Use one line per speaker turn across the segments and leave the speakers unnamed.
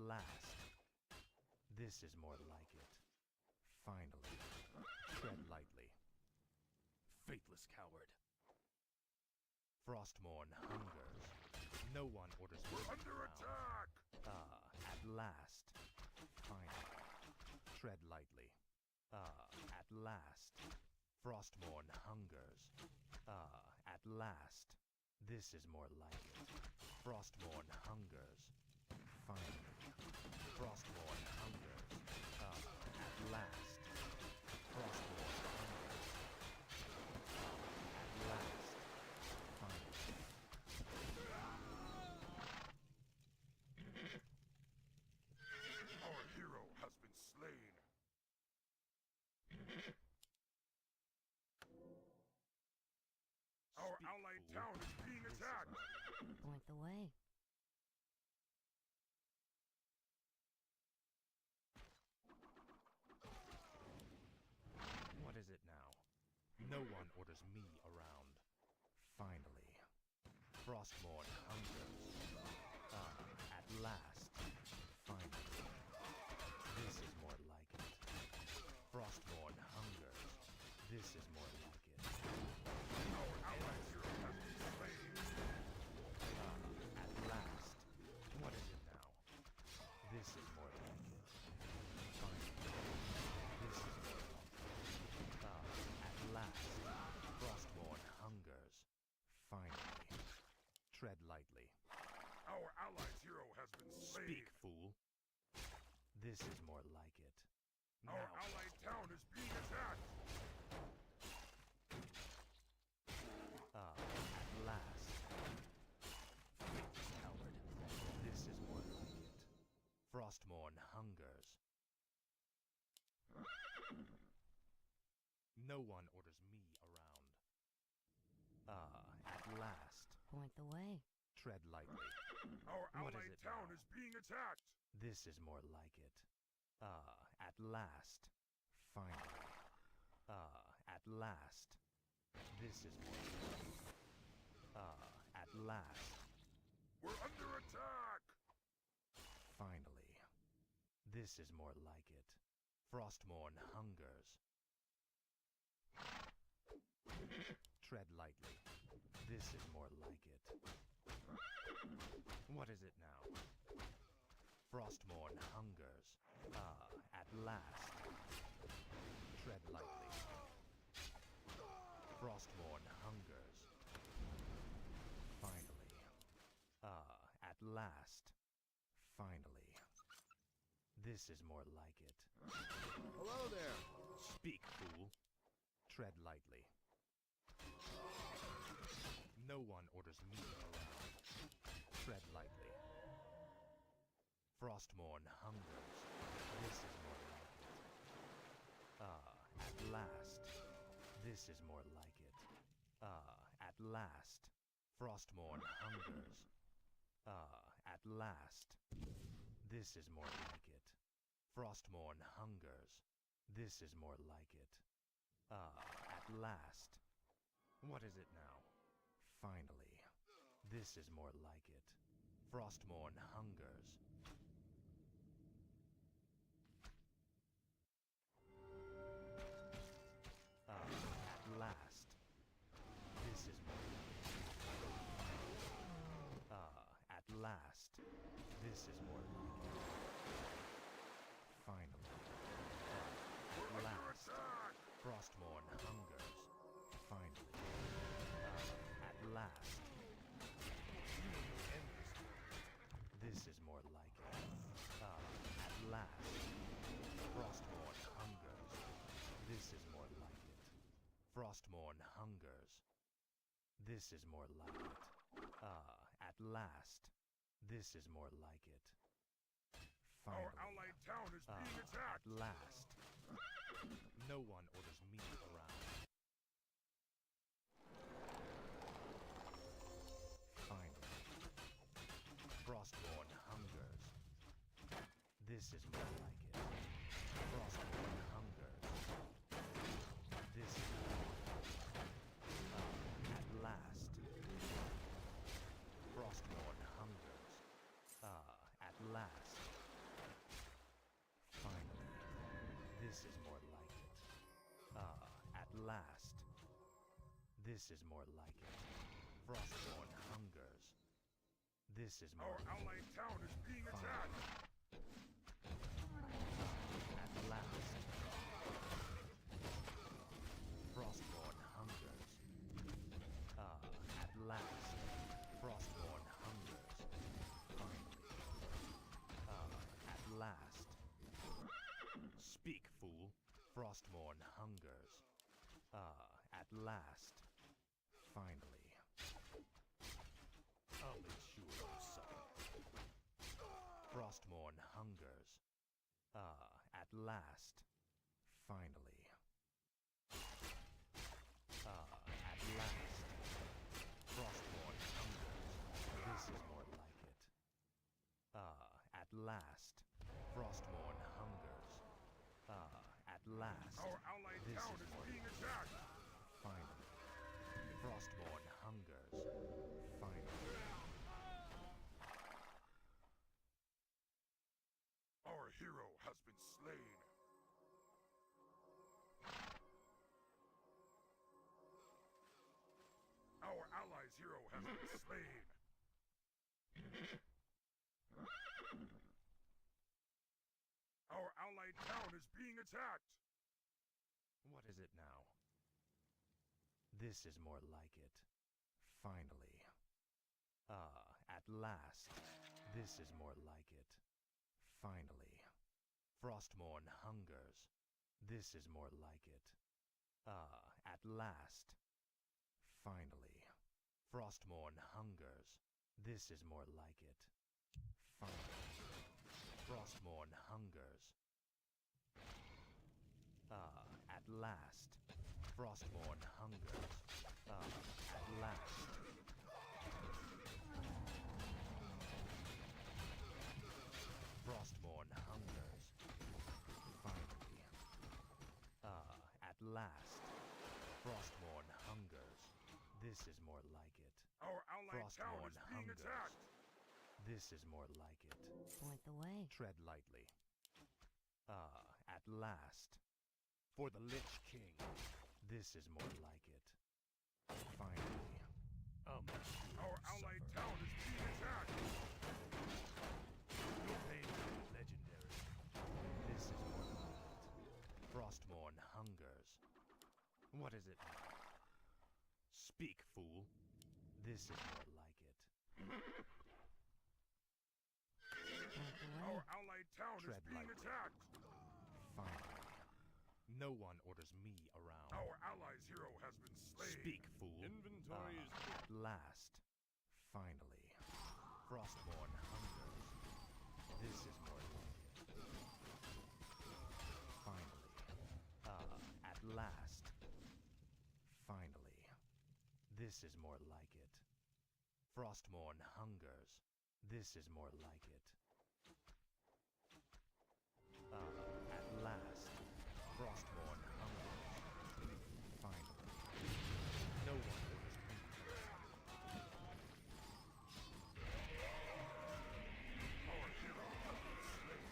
last. This is more like it. Finally. Tread lightly. Faithless coward. Frostmourne hungers. No one orders me
We're under
around.
attack!
At last. Finally. Tread lightly. At last. Frostmourne hungers. At last. This is more like it. Frostmourne hungers. Finally. Frostmourne hungers. At last. Frostmourne hungers. At last. Finally.
Our hero has been slain. Our
Speak,
allied
fool.
town is being
This is
attacked.
Point the way.
What is it now? No one orders me around. Finally. Frostmourne hungers. At last. Finally. This is more like it. Frostmourne hungers. This is more like it.
Our allied hero has been slain.
At last. What is it now? This is more like it. Finally. This is more like it. At last. Frostmourne hungers. Finally. Tread lightly.
Our allied hero has been slain.
Speak, fool. This is more like it.
Our
Now.
allied town is being attacked.
At last. Faithless coward. This is more like it. Frostmourne hungers. No one orders me around. At last.
Point the way.
Tread lightly.
Our
What is
allied
it
town
now?
is being attacked.
This is more like it. At last. Finally. At last. This is more like it. At last.
We're under attack.
Finally. This is more like it. Frostmourne hungers. Tread lightly. This is more like it. What is it now? Frostmourne hungers. At last. Tread lightly. Frostmourne hungers. Finally. At last. Finally. This is more like it.
Hello there.
Speak, fool. Tread lightly. No one orders me around. Tread lightly. Frostmourne hungers. This is more like it. At last. This is more like it. At last. Frostmourne hungers. At last. This is more like it. Frostmourne hungers. This is more like it. At last. What is it now? Finally. This is more like it. Frostmourne hungers. At last. This is more like it. At last. This is more like it. Finally.
We're
At
under
last.
attack.
Frostmourne hungers. Finally. At last. This is more like it. At last. Frostmourne hungers. This is more like it. Frostmourne hungers. This is more like it. At last. This is more like it.
Our
Finally.
allied town is being
At
attacked.
last. No one orders me around. Finally. Frostmourne hungers. This is more like it. Frostmourne hungers. This is more like it. At last. Frostmourne hungers. At last. This is more like it. Frostborn hungers. This is more
Our allied town is being attacked.
At last. Frostborn hungers. At last. Frostborn hungers. Finally. At last. Speak, fool. Frostborn hungers. At last. Finally. I'll make sure you suffer. Frostborn hungers. At last. Finally. At last. Frostborn hungers. This is more like it. At last. Frostborn hungers. At last.
Our allied
This
town
is
is
more
being
like it.
attacked.
Finally. Frostborn hungers. Finally.
Our hero has been slain. Our allies' hero has been slain. Our allied town is being attacked.
What is it now? This is more like it. Finally. At last. This is more like it. Finally. Frostborn hungers. This is more like it. At last. Finally. Frostborn hungers. This is more like it. Finally. Frostborn hungers. At last. Frostborn hungers. At last. Frostborn hungers. Finally. At last. Frostborn hungers. This is more like it.
Our allied town
Frostborn
is being
hungers.
attacked.
This is more like it.
Point the way.
Tread lightly. At last. For the Lich King. This is more like it. Finally.
Our allied town is being attacked.
Your pain is legendary. This is more like it. Frostborn hungers. What is it now? Speak, fool. This is more like it.
Point the way.
Our allied town
Tread
is being
lightly.
attacked.
Finally. No one orders me around.
Our allies' hero has been slain.
Speak, fool.
Inventory is
At last. Finally. Frostborn hungers. This is more like it. Finally. At last. Finally. This is more like it. Frostborn hungers. This is more like it. At last. Frostborn hungers. Finally. No one orders me.
our hero has been slain.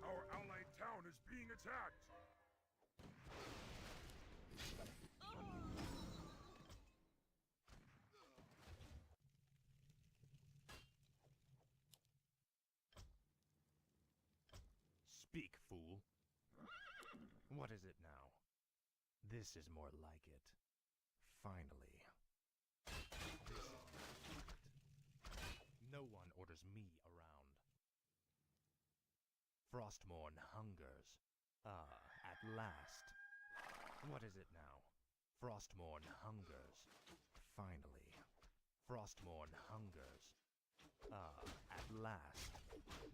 Our allied town is being attacked.
Speak, fool. What is it now? This is more like it. Finally. This is more like it. No one orders me around. Frostborn hungers. At last. What is it now? Frostborn hungers. Finally. Frostborn hungers. At last.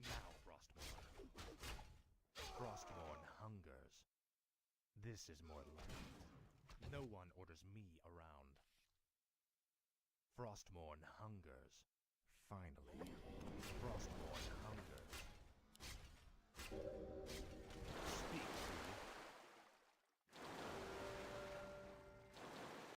Now, Frostborn. Frostborn hungers. This is more like it. No one orders me around. Frostborn hungers. Finally. Frostborn hungers.